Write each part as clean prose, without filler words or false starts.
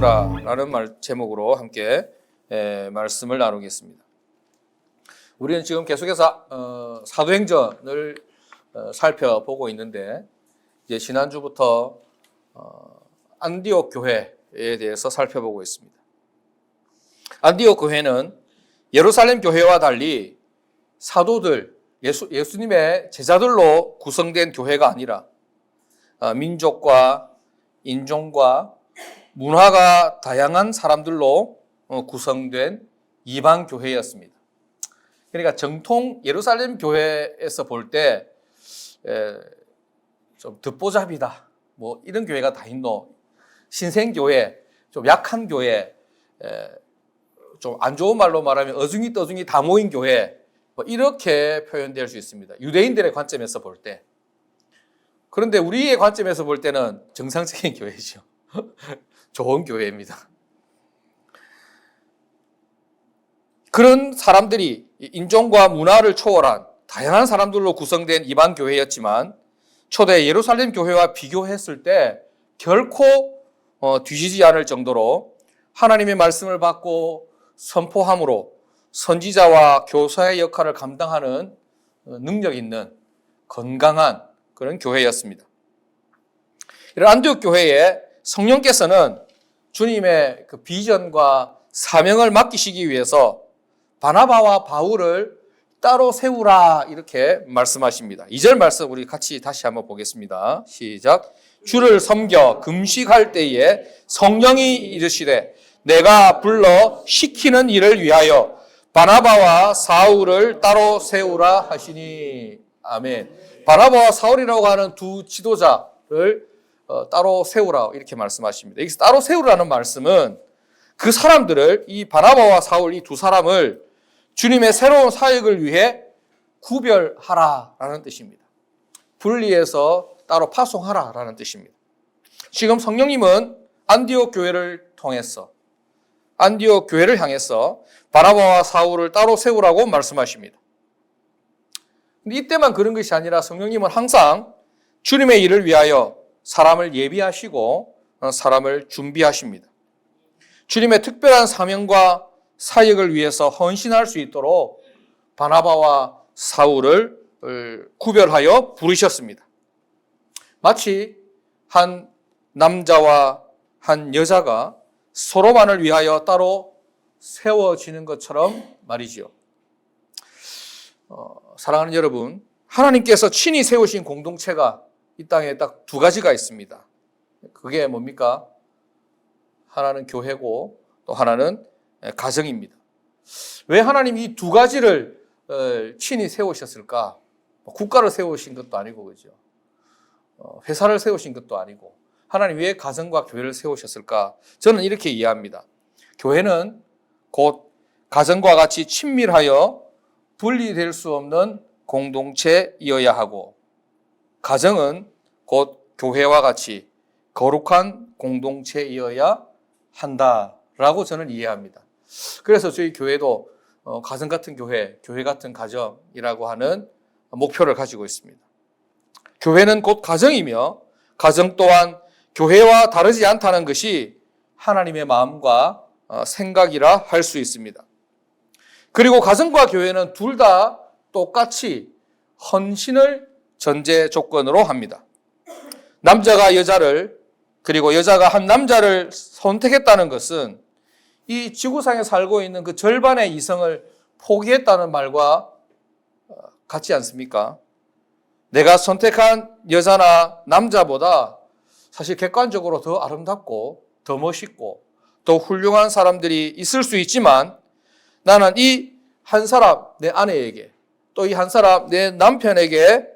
세우라라는 제목으로 함께 말씀을 나누겠습니다. 우리는 지금 계속해서 사도행전을 살펴보고 있는데 이제 지난주부터 안디옥 교회에 대해서 살펴보고 있습니다. 안디옥 교회는 예루살렘 교회와 달리 사도들, 예수님의 제자들로 구성된 교회가 아니라 민족과 인종과 문화가 다양한 사람들로 구성된 이방 교회였습니다. 그러니까 정통 예루살렘 교회에서 볼 때 좀 듣보잡이다, 뭐 이런 교회가 다 있노, 신생교회, 좀 약한 교회, 좀 안 좋은 말로 말하면 어중이 떠중이 다 모인 교회, 뭐 이렇게 표현될 수 있습니다. 유대인들의 관점에서 볼 때. 그런데 우리의 관점에서 볼 때는 정상적인 교회죠. 좋은 교회입니다. 그런 사람들이 인종과 문화를 초월한 다양한 사람들로 구성된 이방 교회였지만 초대 예루살렘 교회와 비교했을 때 결코 뒤지지 않을 정도로 하나님의 말씀을 받고 선포함으로 선지자와 교사의 역할을 감당하는 능력 있는 건강한 그런 교회였습니다. 이런 안디옥 교회에 성령께서는 주님의 그 비전과 사명을 맡기시기 위해서 바나바와 바울을 따로 세우라 이렇게 말씀하십니다. 2절 말씀 우리 같이 다시 한번 보겠습니다. 시작. 주를 섬겨 금식할 때에 성령이 이르시되 내가 불러 시키는 일을 위하여 바나바와 사울을 따로 세우라 하시니. 아멘. 바나바와 사울이라고 하는 두 지도자를 따로 세우라 이렇게 말씀하십니다. 여기서 따로 세우라는 말씀은 그 사람들을, 이 바나바와 사울 이 두 사람을 주님의 새로운 사역을 위해 구별하라라는 뜻입니다. 분리해서 따로 파송하라라는 뜻입니다. 지금 성령님은 안디옥 교회를 통해서 안디옥 교회를 향해서 바나바와 사울을 따로 세우라고 말씀하십니다. 근데 이때만 그런 것이 아니라 성령님은 항상 주님의 일을 위하여 사람을 예비하시고 사람을 준비하십니다. 주님의 특별한 사명과 사역을 위해서 헌신할 수 있도록 바나바와 사울을 구별하여 부르셨습니다. 마치 한 남자와 한 여자가 서로만을 위하여 따로 세워지는 것처럼 말이죠. 사랑하는 여러분, 하나님께서 친히 세우신 공동체가 이 땅에 딱 두 가지가 있습니다. 그게 뭡니까? 하나는 교회고 또 하나는 가정입니다. 왜 하나님이 이 두 가지를 친히 세우셨을까? 국가를 세우신 것도 아니고, 그죠? 회사를 세우신 것도 아니고, 하나님 왜 가정과 교회를 세우셨을까? 저는 이렇게 이해합니다. 교회는 곧 가정과 같이 친밀하여 분리될 수 없는 공동체이어야 하고, 가정은 곧 교회와 같이 거룩한 공동체이어야 한다라고 저는 이해합니다. 그래서 저희 교회도 가정 같은 교회, 교회 같은 가정이라고 하는 목표를 가지고 있습니다. 교회는 곧 가정이며 가정 또한 교회와 다르지 않다는 것이 하나님의 마음과 생각이라 할 수 있습니다. 그리고 가정과 교회는 둘 다 똑같이 헌신을 전제 조건으로 합니다. 남자가 여자를, 그리고 여자가 한 남자를 선택했다는 것은 이 지구상에 살고 있는 그 절반의 이성을 포기했다는 말과 같지 않습니까? 내가 선택한 여자나 남자보다 사실 객관적으로 더 아름답고 더 멋있고 더 훌륭한 사람들이 있을 수 있지만 나는 이 한 사람, 내 아내에게, 또 이 한 사람, 내 남편에게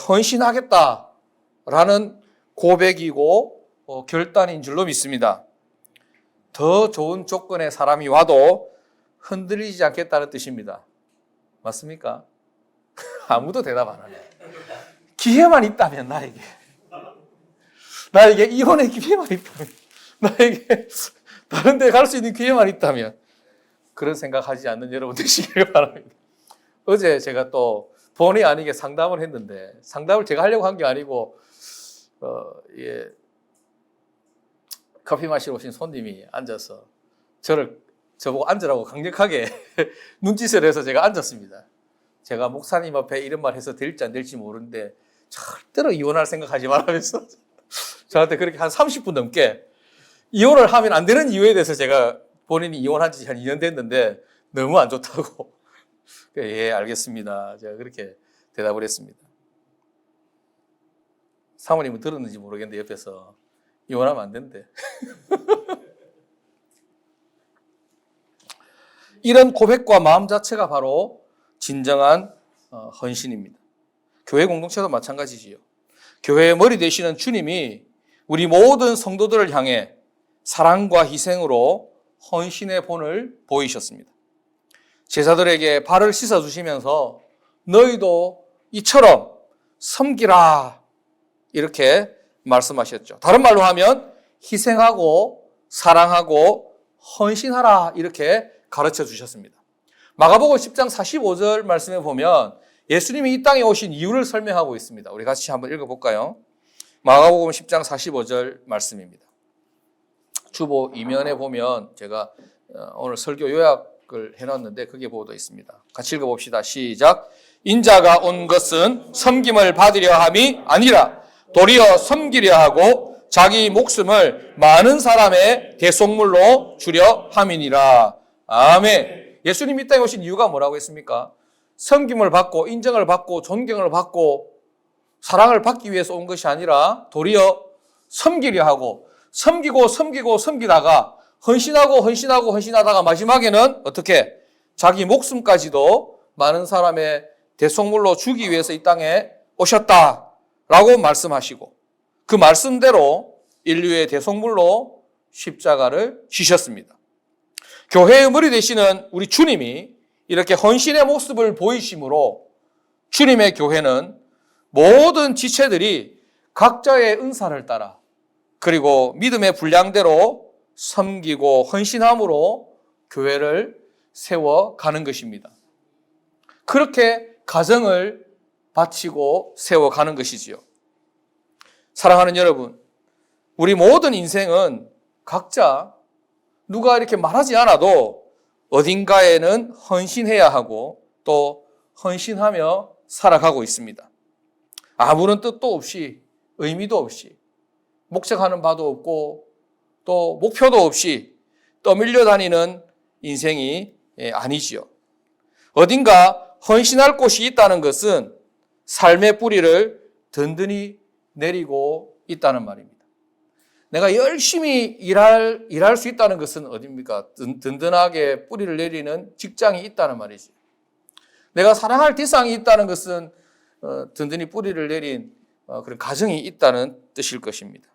헌신하겠다라는 고백이고 결단인 줄로 믿습니다. 더 좋은 조건의 사람이 와도 흔들리지 않겠다는 뜻입니다. 맞습니까? 아무도 대답 안 하네. 기회만 있다면 나에게 이혼의 기회만 있다면, 나에게 다른 데 갈 수 있는 기회만 있다면, 그런 생각하지 않는 여러분 되시길 바랍니다. 어제 제가 또 본의 아니게 상담을 했는데, 상담을 제가 하려고 한 게 아니고 그 커피 마시러 오신 손님이 앉아서 저보고 앉으라고 강력하게 눈짓을 해서 제가 앉았습니다. 제가 목사님 앞에 이런 말 해서 될지 안 될지 모르는데 절대로 이혼할 생각하지 말라면서 저한테 그렇게 한 30분 넘게 이혼을 하면 안 되는 이유에 대해서 제가 본인이 이혼한 지 한 2년 됐는데 너무 안 좋다고. 예, 알겠습니다. 제가 그렇게 대답을 했습니다. 사모님은 들었는지 모르겠는데 옆에서 이혼하면 안 된대. 이런 고백과 마음 자체가 바로 진정한 헌신입니다. 교회 공동체도 마찬가지지요. 교회의 머리 되시는 주님이 우리 모든 성도들을 향해 사랑과 희생으로 헌신의 본을 보이셨습니다. 제자들에게 발을 씻어주시면서 너희도 이처럼 섬기라 이렇게 말씀하셨죠. 다른 말로 하면 희생하고 사랑하고 헌신하라 이렇게 가르쳐 주셨습니다. 마가복음 10장 45절 말씀에 보면 예수님이 이 땅에 오신 이유를 설명하고 있습니다. 우리 같이 한번 읽어볼까요? 마가복음 10장 45절 말씀입니다. 주보 2면에 보면 제가 오늘 설교 요약을 해놨는데 그게 보도 있습니다. 같이 읽어봅시다. 시작. 인자가 온 것은 섬김을 받으려 함이 아니라 도리어 섬기려 하고 자기 목숨을 많은 사람의 대속물로 주려 함이니라. 아멘. 예수님이 이 땅에 오신 이유가 뭐라고 했습니까? 섬김을 받고 인정을 받고 존경을 받고 사랑을 받기 위해서 온 것이 아니라 도리어 섬기려 하고 섬기다가 헌신하다가 마지막에는 어떻게 자기 목숨까지도 많은 사람의 대속물로 주기 위해서 이 땅에 오셨다라고 말씀하시고 그 말씀대로 인류의 대속물로 십자가를 지셨습니다. 교회의 머리 되시는 우리 주님이 이렇게 헌신의 모습을 보이심으로 주님의 교회는 모든 지체들이 각자의 은사를 따라 그리고 믿음의 분량대로 섬기고 헌신함으로 교회를 세워가는 것입니다. 그렇게 가정을 바치고 세워가는 것이지요. 사랑하는 여러분, 우리 모든 인생은 각자 누가 이렇게 말하지 않아도 어딘가에는 헌신해야 하고 또 헌신하며 살아가고 있습니다. 아무런 뜻도 없이 의미도 없이 목적하는 바도 없고 또 목표도 없이 떠밀려 다니는 인생이 아니지요. 어딘가 헌신할 곳이 있다는 것은 삶의 뿌리를 든든히 내리고 있다는 말입니다. 내가 열심히 일할 수 있다는 것은 어디입니까? 든든하게 뿌리를 내리는 직장이 있다는 말이지. 내가 사랑할 대상이 있다는 것은 든든히 뿌리를 내린 그런 가정이 있다는 뜻일 것입니다.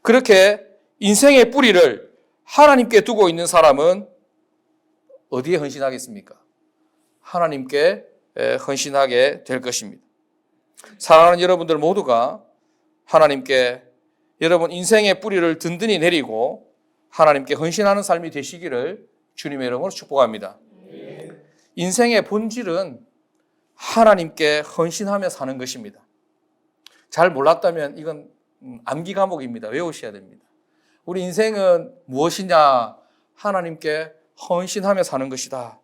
그렇게 인생의 뿌리를 하나님께 두고 있는 사람은 어디에 헌신하겠습니까? 하나님께 헌신하게 될 것입니다. 사랑하는 여러분들 모두가 하나님께 여러분 인생의 뿌리를 든든히 내리고 하나님께 헌신하는 삶이 되시기를 주님의 이름으로 축복합니다. 인생의 본질은 하나님께 헌신하며 사는 것입니다. 잘 몰랐다면 이건 암기 과목입니다. 외우셔야 됩니다. 우리 인생은 무엇이냐? 하나님께 헌신하며 사는 것이다.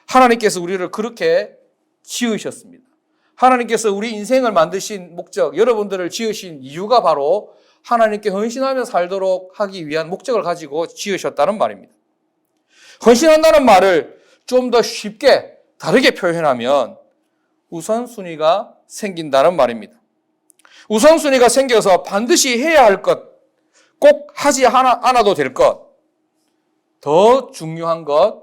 하나님께서 우리를 그렇게 지으셨습니다. 하나님께서 우리 인생을 만드신 목적, 여러분들을 지으신 이유가 바로 하나님께 헌신하며 살도록 하기 위한 목적을 가지고 지으셨다는 말입니다. 헌신한다는 말을 좀 더 쉽게 다르게 표현하면 우선순위가 생긴다는 말입니다. 우선순위가 생겨서 반드시 해야 할 것, 꼭 하지 않아도 될 것, 더 중요한 것,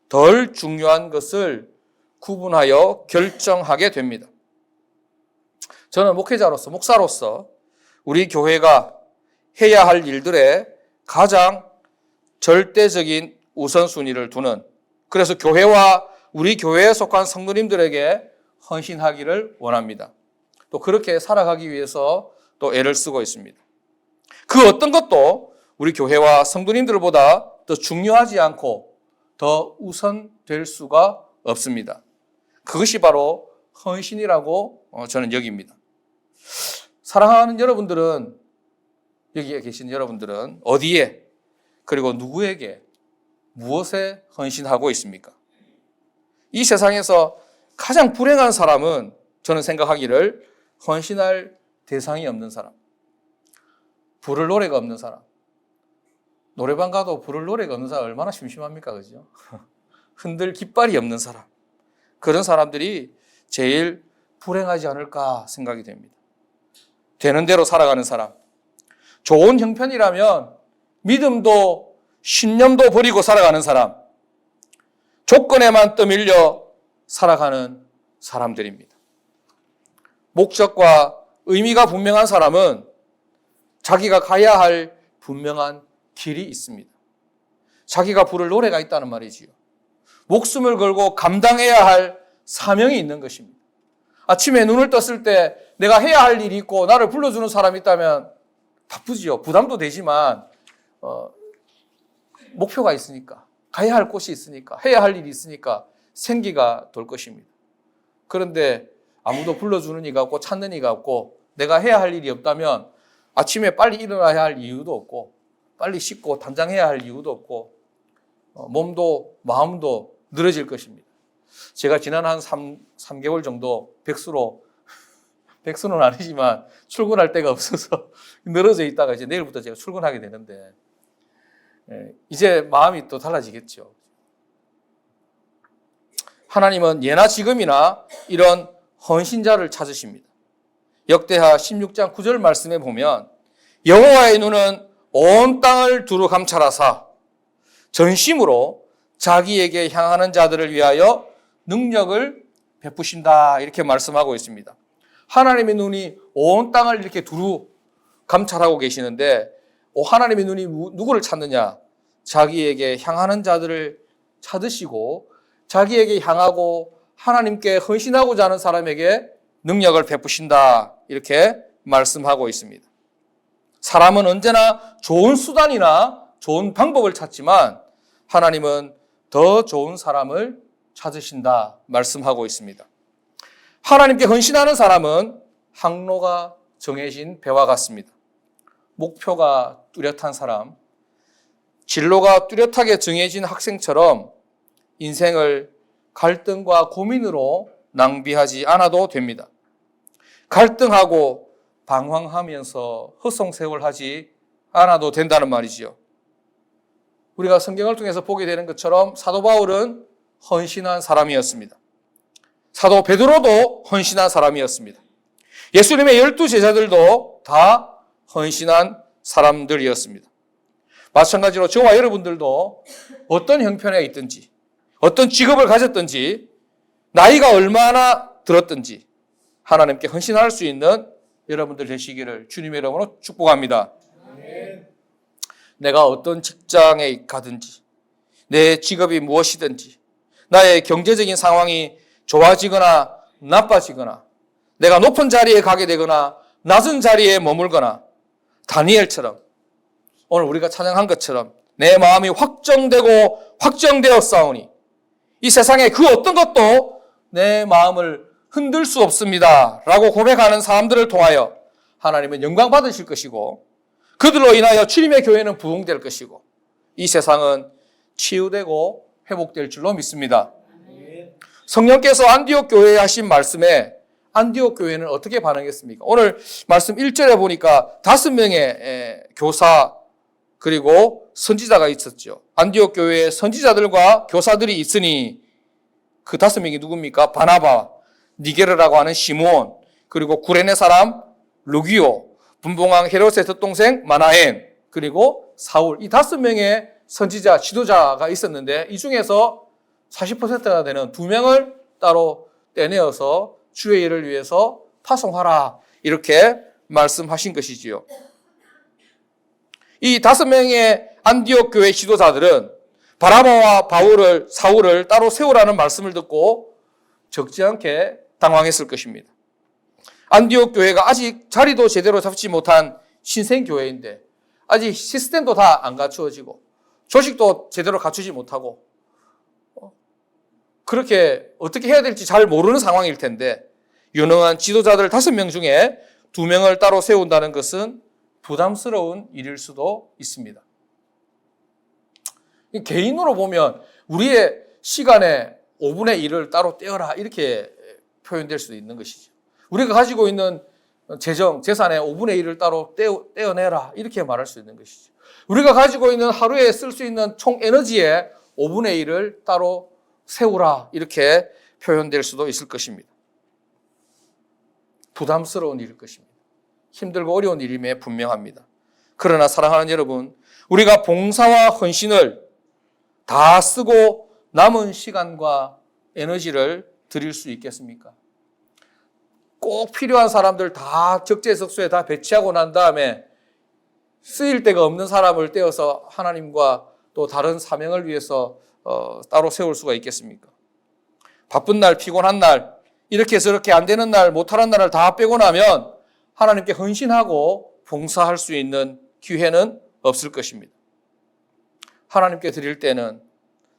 덜 중요한 것을 구분하여 결정하게 됩니다. 저는 목사로서 우리 교회가 해야 할 일들에 가장 절대적인 우선순위를 두는, 그래서 교회와 우리 교회에 속한 성도님들에게 헌신하기를 원합니다. 또 그렇게 살아가기 위해서 또 애를 쓰고 있습니다. 그 어떤 것도 우리 교회와 성도님들보다 더 중요하지 않고 더 우선될 수가 없습니다. 그것이 바로 헌신이라고 저는 여깁니다. 사랑하는 여러분들은 여기에 계신 여러분들은 어디에 그리고 누구에게 무엇에 헌신하고 있습니까? 이 세상에서 가장 불행한 사람은 저는 생각하기를 헌신할 대상이 없는 사람, 부를 노래가 없는 사람. 노래방 가도 부를 노래가 없는 사람 얼마나 심심합니까? 그죠? 흔들 깃발이 없는 사람. 그런 사람들이 제일 불행하지 않을까 생각이 됩니다. 되는 대로 살아가는 사람. 좋은 형편이라면 믿음도 신념도 버리고 살아가는 사람. 조건에만 떠밀려 살아가는 사람들입니다. 목적과 의미가 분명한 사람은 자기가 가야 할 분명한 길이 있습니다. 자기가 부를 노래가 있다는 말이지요. 목숨을 걸고 감당해야 할 사명이 있는 것입니다. 아침에 눈을 떴을 때 내가 해야 할 일이 있고 나를 불러주는 사람이 있다면 바쁘지요. 부담도 되지만 목표가 있으니까, 가야 할 곳이 있으니까, 해야 할 일이 있으니까 생기가 돌 것입니다. 그런데 아무도 불러주는 이가 없고 찾는 이가 없고 내가 해야 할 일이 없다면 아침에 빨리 일어나야 할 이유도 없고 빨리 씻고 단장해야 할 이유도 없고 몸도 마음도 늘어질 것입니다. 제가 지난 한 3개월 정도 백수는 아니지만 출근할 데가 없어서 늘어져 있다가 이제 내일부터 제가 출근하게 되는데 이제 마음이 또 달라지겠죠. 하나님은 예나 지금이나 이런 헌신자를 찾으십니다. 역대하 16장 9절 말씀에 보면 여호와의 눈은 온 땅을 두루 감찰하사 전심으로 자기에게 향하는 자들을 위하여 능력을 베푸신다 이렇게 말씀하고 있습니다. 하나님의 눈이 온 땅을 이렇게 두루 감찰하고 계시는데 하나님의 눈이 누구를 찾느냐? 자기에게 향하는 자들을 찾으시고 자기에게 향하고 하나님께 헌신하고자 하는 사람에게 능력을 베푸신다 이렇게 말씀하고 있습니다. 사람은 언제나 좋은 수단이나 좋은 방법을 찾지만 하나님은 더 좋은 사람을 찾으신다 말씀하고 있습니다. 하나님께 헌신하는 사람은 항로가 정해진 배와 같습니다. 목표가 뚜렷한 사람, 진로가 뚜렷하게 정해진 학생처럼 인생을 갈등과 고민으로 낭비하지 않아도 됩니다. 갈등하고 방황하면서 허송세월하지 않아도 된다는 말이지요. 우리가 성경을 통해서 보게 되는 것처럼 사도 바울은 헌신한 사람이었습니다. 사도 베드로도 헌신한 사람이었습니다. 예수님의 12 제자들도 다 헌신한 사람들이었습니다. 마찬가지로 저와 여러분들도 어떤 형편에 있든지 어떤 직업을 가졌든지 나이가 얼마나 들었든지 하나님께 헌신할 수 있는 여러분들 되시기를 주님의 이름으로 축복합니다. 아멘. 내가 어떤 직장에 가든지 내 직업이 무엇이든지 나의 경제적인 상황이 좋아지거나 나빠지거나 내가 높은 자리에 가게 되거나 낮은 자리에 머물거나 다니엘처럼 오늘 우리가 찬양한 것처럼 내 마음이 확정되고 확정되어 싸우니 이 세상에 그 어떤 것도 내 마음을 흔들 수 없습니다 라고 고백하는 사람들을 통하여 하나님은 영광 받으실 것이고 그들로 인하여 주님의 교회는 부흥될 것이고 이 세상은 치유되고 회복될 줄로 믿습니다. 성령께서 안디옥 교회에 하신 말씀에 안디옥 교회는 어떻게 반응했습니까? 오늘 말씀 1절에 보니까 5명의 교사 그리고 선지자가 있었죠. 안디옥 교회에 선지자들과 교사들이 있으니 그 5명이 누굽니까? 바나바, 니게르라고 하는 시므온, 그리고 구레네 사람 루기오, 분봉왕 헤롯의 덧동생 마나엔, 그리고 사울. 이 5명의 선지자, 지도자가 있었는데 이 중에서 40%가 되는 2명을 따로 떼내어서 주의 일을 위해서 파송하라 이렇게 말씀하신 것이지요. 이 5명의 안디옥 교회 지도자들은 바나바와 사울을 따로 세우라는 말씀을 듣고 적지 않게 당황했을 것입니다. 안디옥 교회가 아직 자리도 제대로 잡지 못한 신생교회인데 아직 시스템도 다 안 갖추어지고 조직도 제대로 갖추지 못하고 그렇게 어떻게 해야 될지 잘 모르는 상황일 텐데 유능한 지도자들 5명 중에 2명을 따로 세운다는 것은 부담스러운 일일 수도 있습니다. 개인으로 보면 우리의 시간에 5분의 1을 따로 떼어라 이렇게 표현될 수도 있는 것이죠. 우리가 가지고 있는 재산의 5분의 1을 따로 떼어내라 이렇게 말할 수 있는 것이죠. 우리가 가지고 있는 하루에 쓸 수 있는 총 에너지의 5분의 1을 따로 세우라 이렇게 표현될 수도 있을 것입니다. 부담스러운 일일 것입니다. 힘들고 어려운 일임에 분명합니다. 그러나 사랑하는 여러분, 우리가 봉사와 헌신을 다 쓰고 남은 시간과 에너지를 드릴 수 있겠습니까? 꼭 필요한 사람들 다 적재적소에 다 배치하고 난 다음에 쓰일 데가 없는 사람을 떼어서 하나님과 또 다른 사명을 위해서 따로 세울 수가 있겠습니까? 바쁜 날, 피곤한 날, 이렇게 저렇게 안 되는 날, 못하는 날을 다 빼고 나면 하나님께 헌신하고 봉사할 수 있는 기회는 없을 것입니다. 하나님께 드릴 때는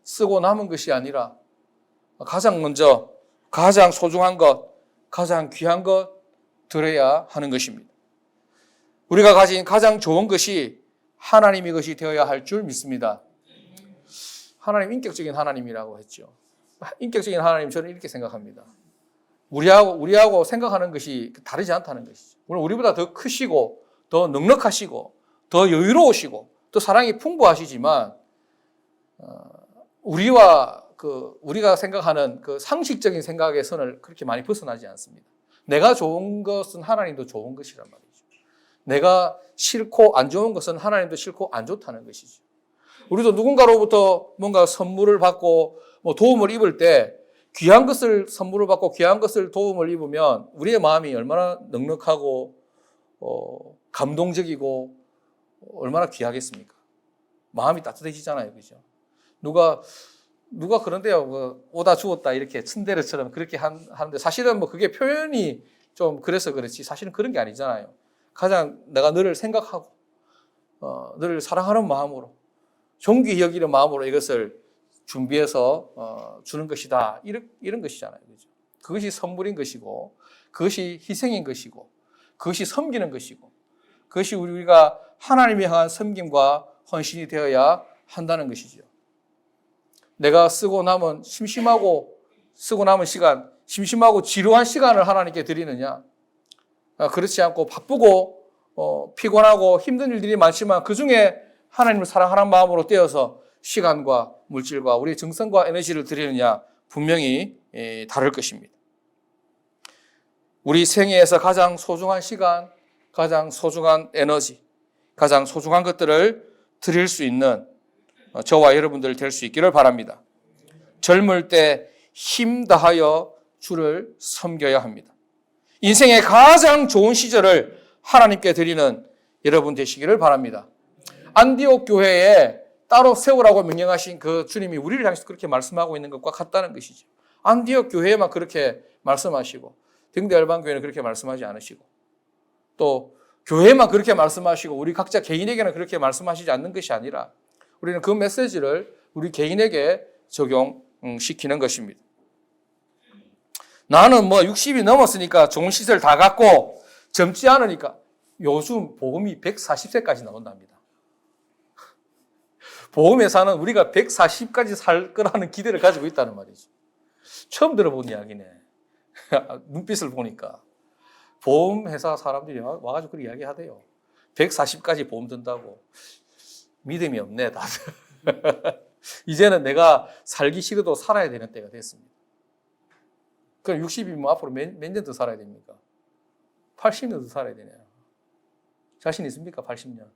쓰고 남은 것이 아니라 가장 먼저 가장 소중한 것, 가장 귀한 것 드려야 하는 것입니다. 우리가 가진 가장 좋은 것이 하나님의 것이 되어야 할 줄 믿습니다. 하나님 인격적인 하나님이라고 했죠. 인격적인 하나님 저는 이렇게 생각합니다. 우리하고 생각하는 것이 다르지 않다는 것이죠. 물론 우리보다 더 크시고 더 넉넉하시고 더 여유로우시고 더 사랑이 풍부하시지만 우리가 생각하는 그 상식적인 생각의 선을 그렇게 많이 벗어나지 않습니다. 내가 좋은 것은 하나님도 좋은 것이란 말이죠. 내가 싫고 안 좋은 것은 하나님도 싫고 안 좋다는 것이죠. 우리도 누군가로부터 뭔가 선물을 받고 도움을 입을 때 귀한 것을 선물을 받고 귀한 것을 도움을 입으면 우리의 마음이 얼마나 넉넉하고 감동적이고 얼마나 귀하겠습니까? 마음이 따뜻해지잖아요. 그죠? 누가 그런데요, 오다 주었다 이렇게 츤데레처럼 그렇게 하는데 사실은 그게 표현이 좀 그래서 그렇지 사실은 그런 게 아니잖아요. 가장 내가 너를 생각하고 너를 사랑하는 마음으로 존귀히 여기는 마음으로 이것을 준비해서 주는 것이다. 이런 것이잖아요. 그죠? 그것이 선물인 것이고 그것이 희생인 것이고 그것이 섬기는 것이고 그것이 우리가 하나님에 향한 섬김과 헌신이 되어야 한다는 것이죠. 내가 쓰고 남은 시간, 심심하고 지루한 시간을 하나님께 드리느냐? 그렇지 않고 바쁘고 피곤하고 힘든 일들이 많지만 그중에 하나님을 사랑하는 마음으로 떼어서 시간과 물질과 우리의 정성과 에너지를 드리느냐? 분명히 다를 것입니다. 우리 생애에서 가장 소중한 시간, 가장 소중한 에너지, 가장 소중한 것들을 드릴 수 있는 저와 여러분들 될 수 있기를 바랍니다. 젊을 때 힘 다하여 주를 섬겨야 합니다. 인생의 가장 좋은 시절을 하나님께 드리는 여러분 되시기를 바랍니다. 안디옥 교회에 따로 세우라고 명령하신 그 주님이 우리를 향해서 그렇게 말씀하고 있는 것과 같다는 것이죠. 안디옥 교회에만 그렇게 말씀하시고 등대 열방교회는 그렇게 말씀하지 않으시고 또 교회만 그렇게 말씀하시고 우리 각자 개인에게는 그렇게 말씀하시지 않는 것이 아니라 우리는 그 메시지를 우리 개인에게 적용시키는 것입니다. 나는 60이 넘었으니까 좋은 시설 다 갖고 젊지 않으니까 요즘 보험이 140세까지 나온답니다. 보험회사는 우리가 140까지 살 거라는 기대를 가지고 있다는 말이죠. 처음 들어본 이야기네. 눈빛을 보니까. 보험회사 사람들이 와가지고 그렇게 이야기하대요. 140까지 보험 든다고. 믿음이 없네, 다들. 이제는 내가 살기 싫어도 살아야 되는 때가 됐습니다. 그럼 60이면 앞으로 몇 년 더 살아야 됩니까? 80년 더 살아야 되네요. 자신 있습니까? 80년.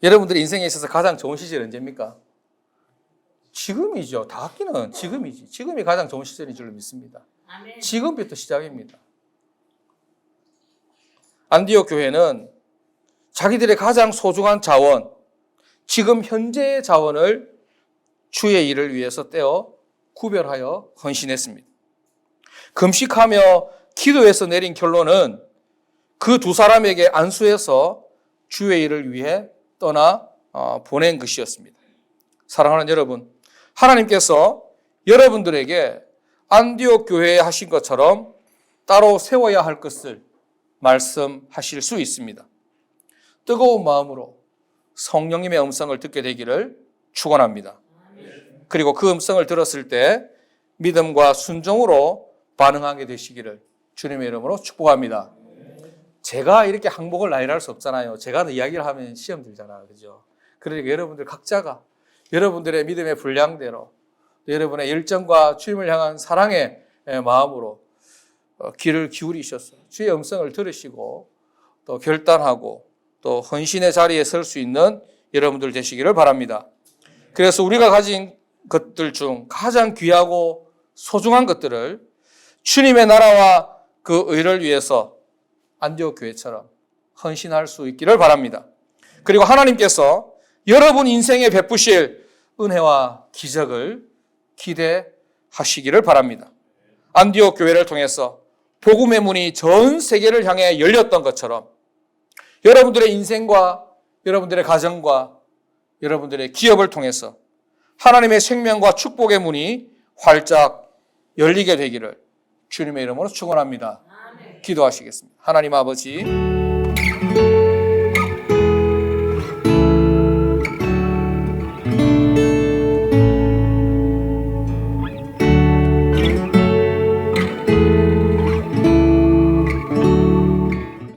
여러분들의 인생에 있어서 가장 좋은 시절이 언제입니까? 지금이죠. 다 학기는 지금이지. 지금이 가장 좋은 시절인 줄 믿습니다. 아멘. 지금부터 시작입니다. 안디옥 교회는 자기들의 가장 소중한 자원, 지금 현재의 자원을 주의 일을 위해서 떼어 구별하여 헌신했습니다. 금식하며 기도해서 내린 결론은 그 두 사람에게 안수해서 주의 일을 위해 떠나 보낸 것이었습니다. 사랑하는 여러분, 하나님께서 여러분들에게 안디옥 교회에 하신 것처럼 따로 세워야 할 것을 말씀하실 수 있습니다. 뜨거운 마음으로 성령님의 음성을 듣게 되기를 축원합니다. 그리고 그 음성을 들었을 때 믿음과 순종으로 반응하게 되시기를 주님의 이름으로 축복합니다. 제가 이렇게 항목을 나열할 수 없잖아요. 제가 이야기를 하면 시험 들잖아요. 그죠? 그러니까 여러분들 각자가 여러분들의 믿음의 분량대로 여러분의 열정과 주님을 향한 사랑의 마음으로 귀를 기울이셔서 주의 음성을 들으시고 또 결단하고 또 헌신의 자리에 설 수 있는 여러분들 되시기를 바랍니다. 그래서 우리가 가진 것들 중 가장 귀하고 소중한 것들을 주님의 나라와 그 의를 위해서 안디옥 교회처럼 헌신할 수 있기를 바랍니다. 그리고 하나님께서 여러분 인생에 베푸실 은혜와 기적을 기대하시기를 바랍니다. 안디옥 교회를 통해서 복음의 문이 전 세계를 향해 열렸던 것처럼 여러분들의 인생과 여러분들의 가정과 여러분들의 기업을 통해서 하나님의 생명과 축복의 문이 활짝 열리게 되기를 주님의 이름으로 축원합니다. 기도하시겠습니다. 하나님 아버지,